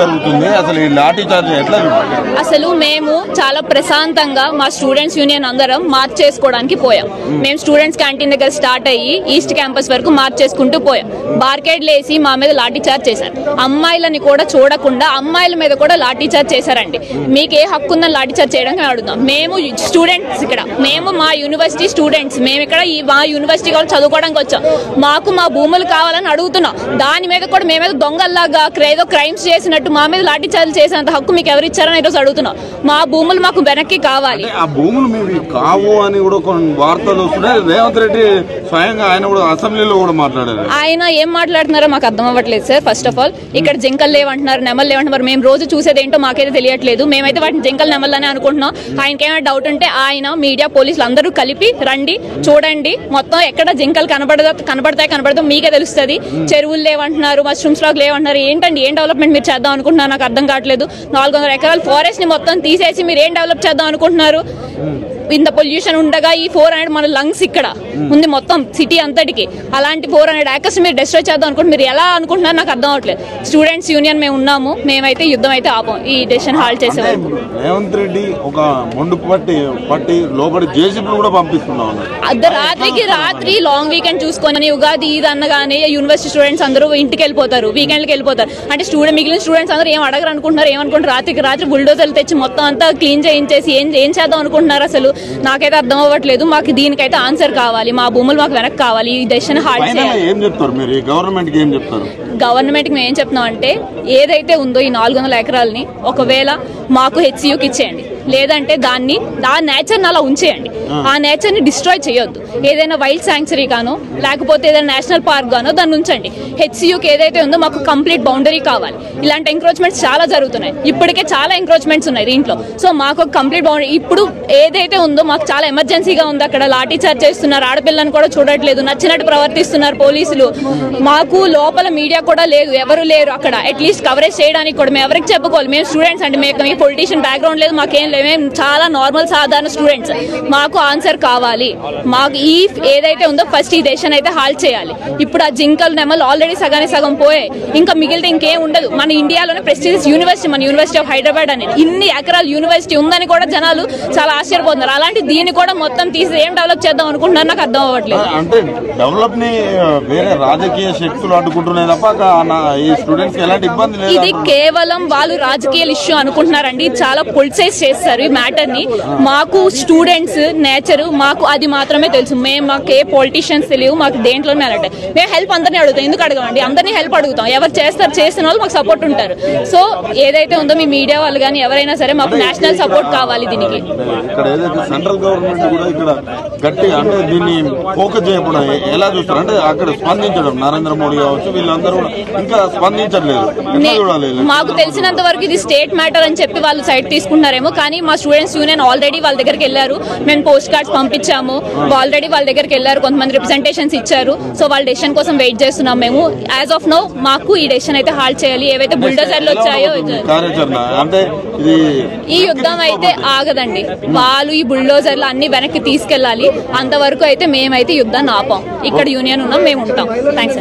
జరుగుతుంది అసలు ఈ లాఠీ చార్జ్ ఎట్లా? అసలు మేము చాలా ప్రశాంతంగా మా స్టూడెంట్స్ యూనియన్ అందరం మార్చ్ చేసుకోవడానికి పోయాం. మేము స్టూడెంట్స్ క్యాంటీన్ దగ్గర స్టార్ట్ అయ్యి ఈస్ట్ క్యాంపస్ వరకు మార్చ్ చేసుకుంటూ పోయాం. బార్కేడ్లు వేసి మా మీద లాఠీ చార్జ్ చేశారు. అమ్మాయిలని కూడా చూడకుండా అమ్మాయిల మీద కూడా లాఠీ చార్జ్ చేశారండి. మీకు ఏ హక్కు ఉందని లాఠీ చార్జ్ చేయడానికి అడుగుతాం. మేము స్టూడెంట్స్ ఇక్కడ, మేము మా యూనివర్సిటీ స్టూడెంట్స్, మేము ఇక్కడ మా యూనివర్సిటీ వాళ్ళు చదువుకోవడానికి వచ్చాం. మాకు మా భూములు కావాలని అడుగుతున్నాం. దాని మీద కూడా మేమేదో దొంగల్లాగా ఏదో క్రైమ్స్ చేసినట్టు మా మీద లాఠీ చార్జ్ చేసేంత హక్కు మీకు ఎవరు ఇచ్చారని ఈరోజు అడుగుతున్నాం. మా భూములు మాకు వెనక్కి కావాలి. ఆ భూములు మేము కావు అని కూడా కొన్ని వార్తలు వస్తున్నాయి. రేవంత్ రెడ్డి స్వయంగా ఆయన కూడా అసెంబ్లీలో కూడా మాట్లాడారు. ఆయన ఏం మాట్లాడుతున్నారో మాకు అర్థం అవ్వట్లేదు సార్. ఫస్ట్ ఆఫ్ ఆల్ ఇక్కడ జింకలు లేవంటున్నారు, నెమలు లేవంటున్నారు. మేము రోజు చూసేది ఏంటో మాకైతే తెలియట్లేదు. మేమైతే వాటిని జింకలు నెమలని అనుకుంటున్నాం. ఆయనకి ఏమైనా డౌట్ ఉంటే ఆయన మీడియా పోలీసులు అందరూ కలిపి రండి, చూడండి మొత్తం ఎక్కడ జింకలు కనబడతాయి మీకే తెలుస్తుంది. చెరువులు లేవంటున్నారు, మష్రూమ్స్ లాగా లేవంటున్నారు. ఏంటండి, ఏం డెవలప్మెంట్ మీరు చేద్దాం అనుకుంటున్నారు? నాకు అర్థం కావట్లేదు. 400 ఎకరాల ఫారెస్ట్ ని మొత్తం తీసేసి మీరు ఏం డెవలప్ చేద్దాం అనుకుంటున్నారు? ఇంత పొల్యూషన్ ఉండగా ఈ 400 మన లంగ్స్ ఇక్కడ ఉంది మొత్తం సిటీ అంతటికి. అలాంటి 400 ఏకర్స్ మీరు డిస్ట్రాయ్ చేద్దాం అనుకుంటే మీరు ఎలా అనుకుంటున్నారు? నాకు అర్థం అవ్వట్లేదు. స్టూడెంట్స్ యూనియన్ మేము ఉన్నాము, మేమైతే యుద్ధం అయితే ఆపం ఈ డెసిషన్ హాల్ట్ చేసే వరకు. రేవంత్ రెడ్డి ఒక మొండు పట్టి లోపలి జేసీబీ కూడా పంపిస్తున్నాం. రాత్రి లాంగ్ వీకెండ్ చూసుకొని ఉగాది ఇది అనగానే యూనివర్సిటీ స్టూడెంట్స్ అందరూ ఇంటికి వెళ్ళిపోతారు, వీకెండ్కి వెళ్ళిపోతారు. అంటే మిగిలిన స్టూడెంట్స్ అందరూ ఏం అడగరు అనుకుంటున్నారు, ఏమనుకుంటారు? రాత్రి బుల్డోజర్లు తెచ్చి మొత్తం అంతా క్లీన్ చేయించేసి ఏం చేద్దాం అనుకుంటున్నారు? అసలు నాకైతే అర్థం అవ్వట్లేదు. మాకు దీనికైతే ఆన్సర్ కావాలి. మా భూములు మాకు వెనక్కి కావాలి. ఈ డెసిషన్ హాల్ట్ చేయాలి. గవర్నమెంట్ కి మేము ఏం చెప్తున్నాం అంటే, ఏదైతే ఉందో ఈ 400 ఎకరాలని ఒకవేళ మాకు హెచ్సియుకి ఇచ్చేయండి, లేదంటే దాన్ని నేచర్ అలా ఉంచేయండి. ఆ నేచర్ ని డిస్ట్రాయ్ చేయొద్దు. ఏదైనా వైల్డ్ శాంక్చురీ గానో లేకపోతే ఏదైనా నేషనల్ పార్క్ గానో దాన్ని ఉంచండి. హెచ్సియుకి ఏదైతే ఉందో మాకు కంప్లీట్ బౌండరీ కావాలి. ఇలాంటి ఎంక్రోచ్మెంట్స్ చాలా జరుగుతున్నాయి. ఇప్పటికే చాలా ఎంక్రోచ్మెంట్స్ ఉన్నాయి దీంట్లో. సో మాకు కంప్లీట్ బౌండరీ ఇప్పుడు ఏదైతే ఉందో మాకు చాలా ఎమర్జెన్సీగా ఉంది. అక్కడ లాఠీ చార్జ్ చేస్తున్నారు, ఆడపిల్లని కూడా చూడట్లేదు, నచ్చినట్టు ప్రవర్తిస్తున్నారు పోలీసులు. మాకు లోపల మీడియా కూడా లేదు, ఎవరు లేరు అక్కడ. అట్లీస్ట్ కవరేజ్ చేయడానికి కూడా మేము ఎవరికి చెప్పుకోవాలి? మేము స్టూడెంట్స్ అంటే మేము పొలిటీషియన్ బ్యాక్గ్రౌండ్ లేదు, మాకేం లేదు. మేము చాలా నార్మల్ సాధారణ స్టూడెంట్స్. మాకు ఆన్సర్ కావాలి. మాకు ఈ ఏదైతే ఉందో ఫస్ట్ ఈ డెసిషన్ అయితే హాల్ట్ చేయాలి. ఇప్పుడు ఆ జింకల్ నెమల్ ఆల్రెడీ సగం పోయాయి. ఇంకా మిగిలితే ఇంకేం ఉండదు. మన ఇండియాలోనే ప్రెస్టీజియస్ యూనివర్సిటీ మన యూనివర్సిటీ ఆఫ్ హైదరాబాద్ అనేది. ఇన్ని ఎకరాల యూనివర్సిటీ ఉందని కూడా జనాలు చాలా ఆశ్చర్యపోతున్నారు. అలాంటి దీన్ని కూడా మొత్తం తీసి ఏం డెవలప్ చేద్దాం అనుకుంటున్నారు? నాకు అర్థం అవ్వట్లేదు. అంటే డెవలప్ ని వేరే రాజకీయ శక్తులు అడ్డుకుంటున్నాయి తప్ప ఈ స్టూడెంట్స్ ఎలాంటి ఇబ్బంది లేదు. ఇది కేవలం వాళ్ళు రాజకీయ ఇష్యూ అనుకుంటున్నారండి. చాలా పొలిటిసైజ్ చేస్తారు ఈ మ్యాటర్ ని. మాకు స్టూడెంట్స్ నేచర్ మాకు అది మాత్రమే తెలుసు. మాకు ఏ పొలిటీషియన్స్ తెలియదు. మాకు దేంట్లోనే అలాంటి మేము హెల్ప్ అందరినీ అడుగుతాం. ఎందుకు అడగమండి? అందరినీ హెల్ప్ అడుగుతాం. ఎవరు చేస్తారు, చేసిన వాళ్ళు మాకు సపోర్ట్ ఉంటారు. సో ఏదైతే ఉందో మీ మీడియా వాళ్ళు కానీ ఎవరైనా సరే మాకు నేషనల్ సపోర్ట్ కావాలి దీనికి. ఇక్కడ ఏదైతే సెంట్రల్ గవర్నమెంట్ కూడా ఇక్కడ గట్టిగా అంటే దీన్ని ఫోకస్ చేయకుండా ఎలా చూస్తారు అంటే అక్కడ స్పందించడం నరేంద్ర మోడీ కావచ్చు వీళ్ళందరూ కూడా ఇంకా స్పందించట్లేదు. మాకు తెలిసినంత వరకు ఇది స్టేట్ మ్యాటర్ అని చెప్పి వాళ్ళు సైడ్ తీసుకుంటున్నారేమో. కానీ మా స్టూడెంట్స్ యూనియన్ ఆల్రెడీ వాళ్ళ దగ్గరికి వెళ్ళారు. మేము పోస్ట్ కార్డ్స్ పంపించాము. ఆల్రెడీ వాళ్ళ దగ్గరికి వెళ్ళారు. కొంతమంది రిప్రజెంటేషన్స్ ఇచ్చారు. సో వాళ్ళ డెసిషన్ కోసం వెయిట్ చేస్తున్నాం మేము. యాజ్ ఆఫ్ నౌ మాకు ఈ డెసిషన్ అయితే హాల్ట్ చేయాలి. ఏవైతే బుల్డోజర్లు వచ్చాయో ఈ యుద్ధం అయితే ఆగదండి. వాళ్ళు ఈ బుల్డోజర్లు అన్ని వెనక్కి తీసుకెళ్లాలి. అంతవరకు అయితే మేమైతే యుద్ధాన్ని ఆపాం. ఇక్కడ యూనియన్ ఉన్నాం, మేము ఉంటాం. థ్యాంక్స్.